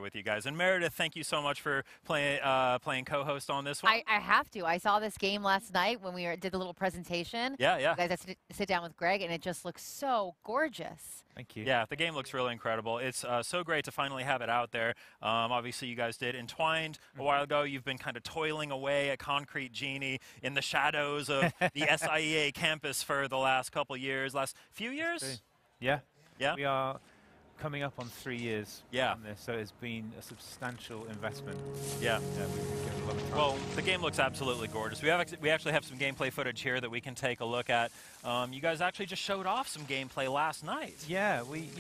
with you guys. And Meredith, thank you so much for playing co-host on this one. I have to. I saw this game last night when we did the little presentation. Yeah, yeah. You guys had to sit down with Greg, and it just looks so gorgeous. Thank you. Yeah, the game looks really incredible. It's so great to finally have it out there. Obviously, you guys did Entwined a while ago. You've been kind of toiling away at Concrete Genie in the shadows of the SIEA campus for the last couple years, last few years? Yeah. Yeah. We are coming up on 3 years Yeah. on this, so it's been a substantial investment. Yeah. Yeah, we've been given a lot of time. Well, the game looks absolutely gorgeous. We actually have some gameplay footage here that we can take a look at. You guys actually just showed off some gameplay last night. Yeah, we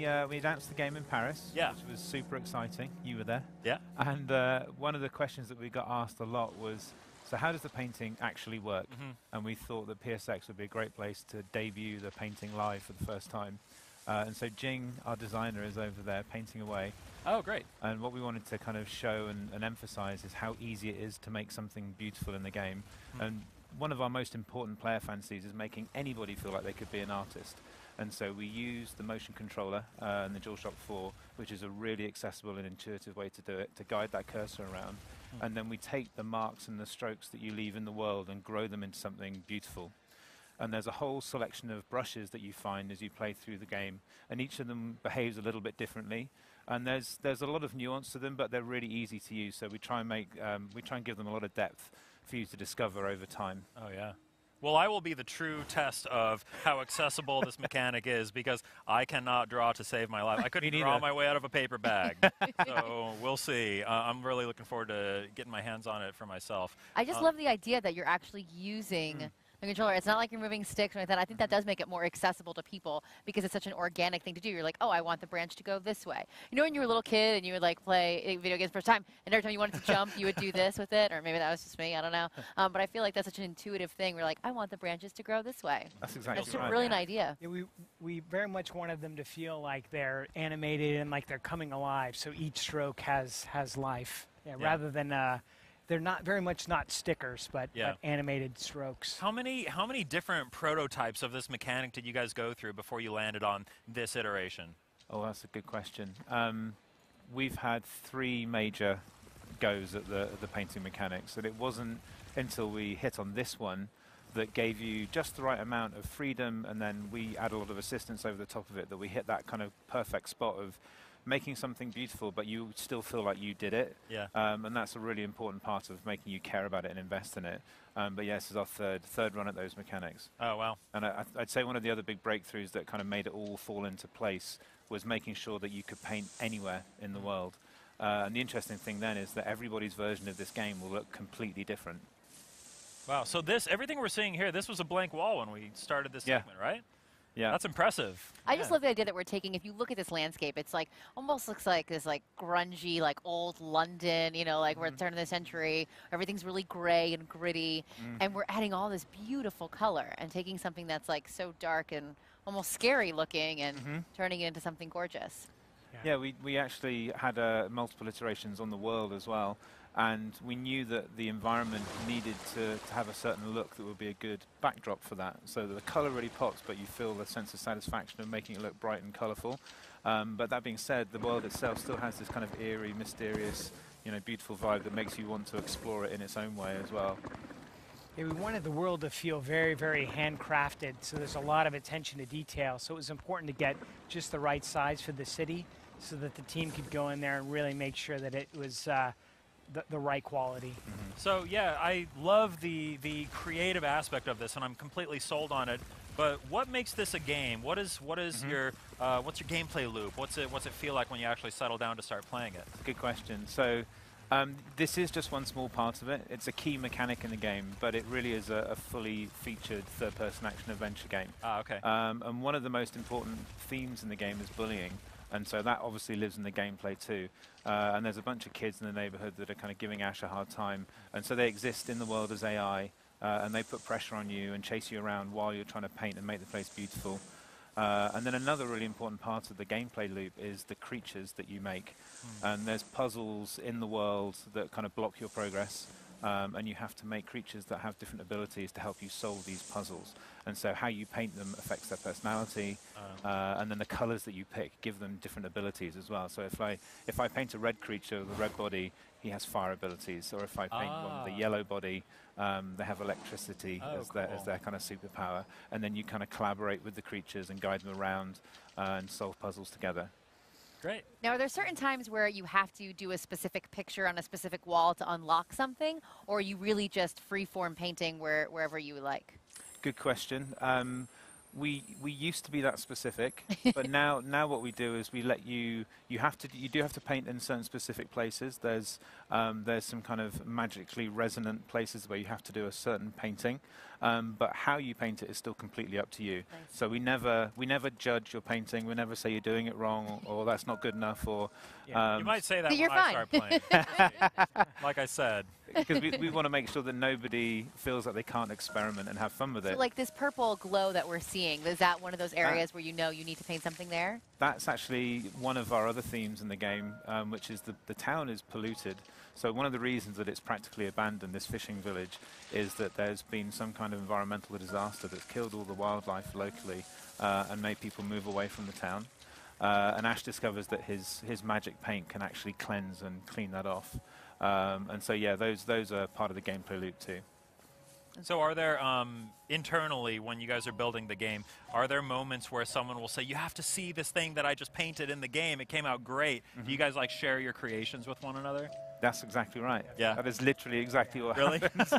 announced the game in Paris, Yeah. which was super exciting. You were there. Yeah. And one of the questions that we got asked a lot was, so how does the painting actually work? And we thought that PSX would be a great place to debut the painting live for the first time. And so Jing, our designer, is over there painting away. Oh, great. And what we wanted to kind of show and emphasize is how easy it is to make something beautiful in the game. And one of our most important player fantasies is making anybody feel like they could be an artist. And so we use the motion controller and the DualShock 4, which is a really accessible and intuitive way to do it, to guide that cursor around. And then we take the marks and the strokes that you leave in the world and grow them into something beautiful. And there's a whole selection of brushes that you find as you play through the game, and each of them behaves a little bit differently. And there's a lot of nuance to them, but they're really easy to use. So we try and give them a lot of depth for you to discover over time. Oh yeah. Well, I will be the true test of how accessible this mechanic is, because I cannot draw to save my life. I couldn't draw my way out of a paper bag. So we'll see. I'm really looking forward to getting my hands on it for myself. I just love the idea that you're actually using the controller. It's not like you're moving sticks or anything. I think that does make it more accessible to people because it's such an organic thing to do. You're like, oh, I want the branch to go this way. You know when you were a little kid and you would like play video games for the first time, and every time you wanted to jump, you would do this with it, or maybe that was just me, I don't know. But I feel like that's such an intuitive thing. We're like, I want the branches to grow this way. That's exactly That's right. a brilliant idea. Yeah, we very much wanted them to feel like they're animated and like they're coming alive, so each stroke has life. Yeah, Yeah. Rather than they're not very much not stickers, but animated strokes. How many different prototypes of this mechanic did you guys go through before you landed on this iteration? Oh, that's a good question. We've had 3 major goes at the painting mechanics, and it wasn't until we hit on this one that gave you just the right amount of freedom, and then we add a lot of assistance over the top of it, that we hit that kind of perfect spot of making something beautiful, but you still feel like you did it. Yeah. And that's a really important part of making you care about it and invest in it. But yes, it's our third run at those mechanics. Oh, wow. And I'd say one of the other big breakthroughs that kind of made it all fall into place was making sure that you could paint anywhere in the world. And the interesting thing then is that everybody's version of this game will look completely different. Wow. So everything we're seeing here, this was a blank wall when we started this segment, right? Yeah. That's impressive. I just love the idea that we're taking, if you look at this landscape, it's like, almost looks like this like grungy, like old London, you know, like we're at the turn of the century. Everything's really gray and gritty. And we're adding all this beautiful color and taking something that's like so dark and almost scary looking and turning it into something gorgeous. Yeah, we actually had multiple iterations on the world as well. And we knew that the environment needed to have a certain look that would be a good backdrop for that. So that the color really pops, but you feel the sense of satisfaction of making it look bright and colorful. But that being said, the world itself still has this kind of eerie, mysterious, beautiful vibe that makes you want to explore it in its own way as well. Yeah, we wanted the world to feel very, very handcrafted, so there's a lot of attention to detail. So it was important to get just the right size for the city so that the team could go in there and really make sure that it was the right quality. So yeah, I love the creative aspect of this, and I'm completely sold on it. But what makes this a game? What is your what's your gameplay loop? What's it feel like when you actually settle down to start playing it? Good question. So this is just one small part of it. It's a key mechanic in the game, but it really is a fully featured third-person action adventure game. Ah, okay. And one of the most important themes in the game is bullying. And so that obviously lives in the gameplay too. And there's a bunch of kids in the neighborhood that are kind of giving Ash a hard time. And so they exist in the world as AI, and they put pressure on you and chase you around while you're trying to paint and make the place beautiful. And then another really important part of the gameplay loop is the creatures that you make. And there's puzzles in the world that kind of block your progress. and you have to make creatures that have different abilities to help you solve these puzzles. And so how you paint them affects their personality, and then the colors that you pick give them different abilities as well. So if I paint a red creature with a red body, he has fire abilities. Or if I paint one with a yellow body, they have electricity as their kind of superpower. And then you kind of collaborate with the creatures and guide them around and solve puzzles together. Great. Now, are there certain times where you have to do a specific picture on a specific wall to unlock something, or are you really just free-form painting wherever you like? Good question. We used to be that specific, but now what we do is we let you do have to paint in certain specific places. There's some kind of magically resonant places where you have to do a certain painting, but how you paint it is still completely up to you. Nice. So we never judge your painting. We never say you're doing it wrong or that's not good enough. Or You might say that So when you're I fine. start playing. Like I said. because we want to make sure that nobody feels like they can't experiment and have fun with So it. like this purple glow that we're seeing, is that one of those areas where you know you need to paint something there? That's actually one of our other themes in the game, which is the town is polluted. So one of the reasons that it's practically abandoned, this fishing village, is that there's been some kind of environmental disaster that's killed all the wildlife locally and made people move away from the town. And Ash discovers that his magic paint can actually cleanse and clean that off. And so yeah, those are part of the gameplay loop too. So are there, internally, when you guys are building the game, are there moments where someone will say, you have to see this thing that I just painted in the game, it came out great. Do you guys like share your creations with one another? That's exactly right. Yeah. That is literally exactly what Really? happens.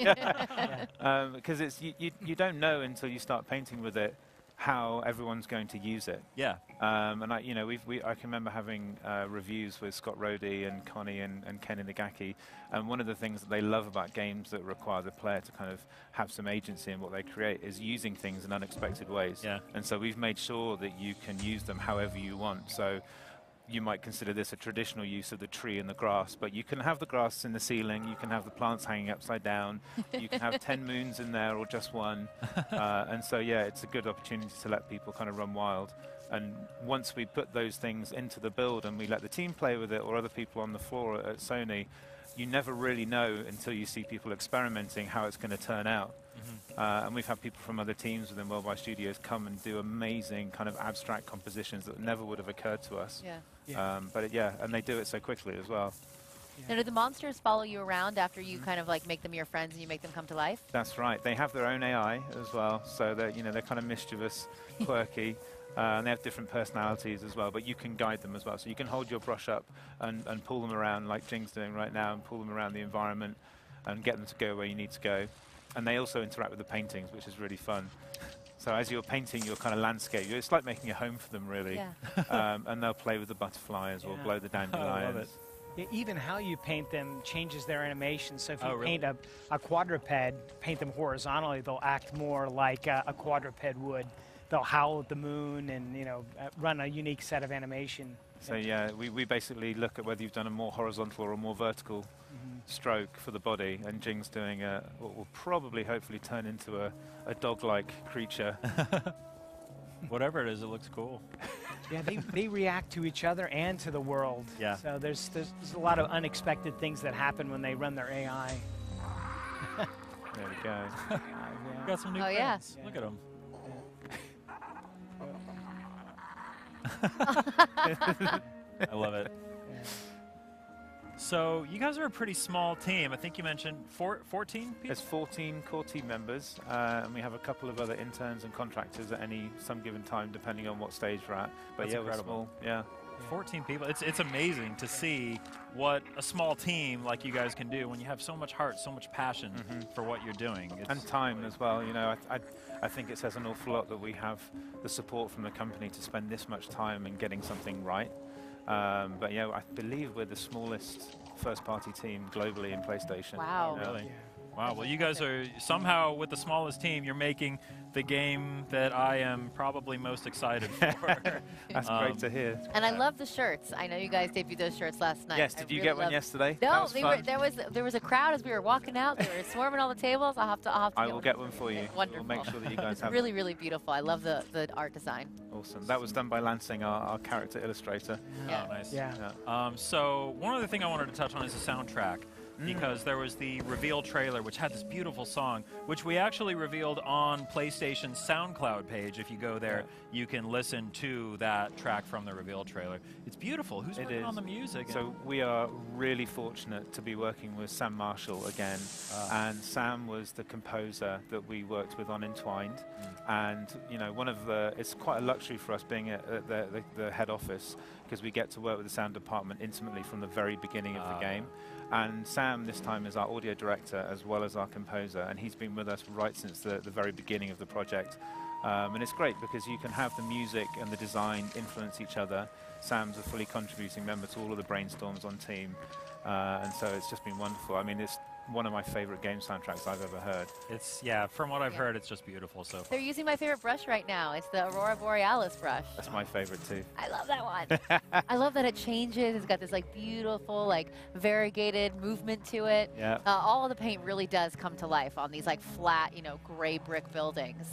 Because it's you don't know until you start painting with it how everyone's going to use it. Yeah. And I can remember having reviews with Scott Rhodey and Connie and Ken Inagaki, and one of the things that they love about games that require the player to kind of have some agency in what they create is using things in unexpected ways. Yeah. And so we've made sure that you can use them however you want. So you might consider this a traditional use of the tree and the grass, but you can have the grass in the ceiling, you can have the plants hanging upside down, you can have 10 moons in there or just one. And so, yeah, it's a good opportunity to let people kind of run wild. And once we put those things into the build and we let the team play with it or other people on the floor at Sony, you never really know until you see people experimenting how it's going to turn out. And we've had people from other teams within Worldwide Studios come and do amazing kind of abstract compositions that never would have occurred to us. Yeah. And they do it so quickly as well. Now, do the monsters follow you around after you kind of like make them your friends and you make them come to life? That's right. They have their own AI as well, so they're kind of mischievous, quirky. And they have different personalities as well, but you can guide them as well. So you can hold your brush up and pull them around like Jing's doing right now and pull them around the environment and get them to go where you need to go. And they also interact with the paintings, which is really fun. So as you're painting your kind of landscape, it's like making a home for them, really. Yeah. And they'll play with the butterflies or blow the dandelions. Yeah, even how you paint them changes their animation. So if you really? paint a quadruped, paint them horizontally, they'll act more like a quadruped would. They'll howl at the moon and run a unique set of animation. So yeah, we basically look at whether you've done a more horizontal or a more vertical stroke for the body, and Jing's doing what will probably hopefully turn into a dog-like creature. Whatever it is, it looks cool. Yeah, they react to each other and to the world. Yeah. So there's a lot of unexpected things that happen when they run their AI. There we go. We got some new Oh, yeah. friends. Look at them. I love it. So you guys are a pretty small team. I think you mentioned 14 people? There's 14 core team members, and we have a couple of other interns and contractors at some given time, depending on what stage we're at. But That's yeah, incredible. we're small. Yeah. 14 people. It's amazing to see what a small team like you guys can do when you have so much heart, so much passion for what you're doing. And time as well. I think it says an awful lot that we have the support from the company to spend this much time in getting something right. But yeah, I believe we're the smallest first-party team globally in PlayStation. Wow. Really? Wow. Well, you guys are somehow with the smallest team, you're making the game that I am probably most excited for. That's great to hear. And I love the shirts. I know you guys debuted those shirts last night. Yes, did you get one yesterday? That No, was fun. there was a crowd as we were walking out. They were swarming all the tables. I'll have to I will get one for you. Wonderful. We'll make sure that you guys It's have really, really beautiful. I love the art design. Awesome. That was done by Lansing, our character illustrator. Yeah. Oh, nice. Yeah. So one other thing I wanted to touch on is the soundtrack. because there was the reveal trailer, which had this beautiful song, which we actually revealed on PlayStation's SoundCloud page. If you go there, you can listen to that track from the reveal trailer. It's beautiful. Who's working on the music? So we are really fortunate to be working with Sam Marshall again. And Sam was the composer that we worked with on Entwined. And, you know, it's quite a luxury for us being at the head office, because we get to work with the sound department intimately from the very beginning of the game. And Sam this time is our audio director as well as our composer, and he's been with us right since the very beginning of the project. And it's great because you can have the music and the design influence each other. Sam's a fully contributing member to all of the brainstorms on team, and so it's just been wonderful. I mean, it's one of my favorite game soundtracks I've ever heard. It's, from what I've heard, it's just beautiful so far. They're using my favorite brush right now. It's the Aurora Borealis brush. That's my favorite too. I love that one. I love that it changes. It's got this like beautiful, like variegated movement to it. Yeah. All of the paint really does come to life on these like flat, you know, gray brick buildings.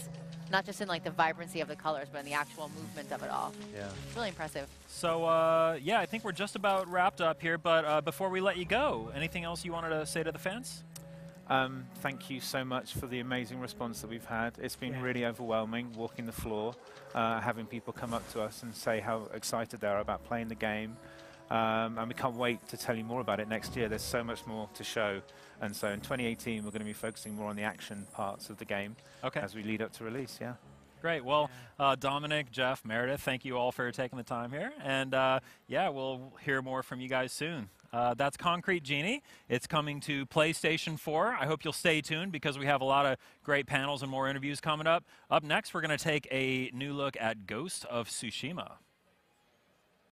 Not just in like the vibrancy of the colors, but in the actual movement of it all. Yeah. It's really impressive. So, yeah, I think we're just about wrapped up here, but before we let you go, anything else you wanted to say to the fans? Thank you so much for the amazing response that we've had. It's been really overwhelming walking the floor, having people come up to us and say how excited they are about playing the game. And we can't wait to tell you more about it next year. There's so much more to show. And so in 2018, we're going to be focusing more on the action parts of the game as we lead up to release, Great. Well, Dominic, Jeff, Meredith, thank you all for taking the time here. And, yeah, we'll hear more from you guys soon. That's Concrete Genie. It's coming to PlayStation 4. I hope you'll stay tuned because we have a lot of great panels and more interviews coming up. Up next, we're going to take a new look at Ghost of Tsushima.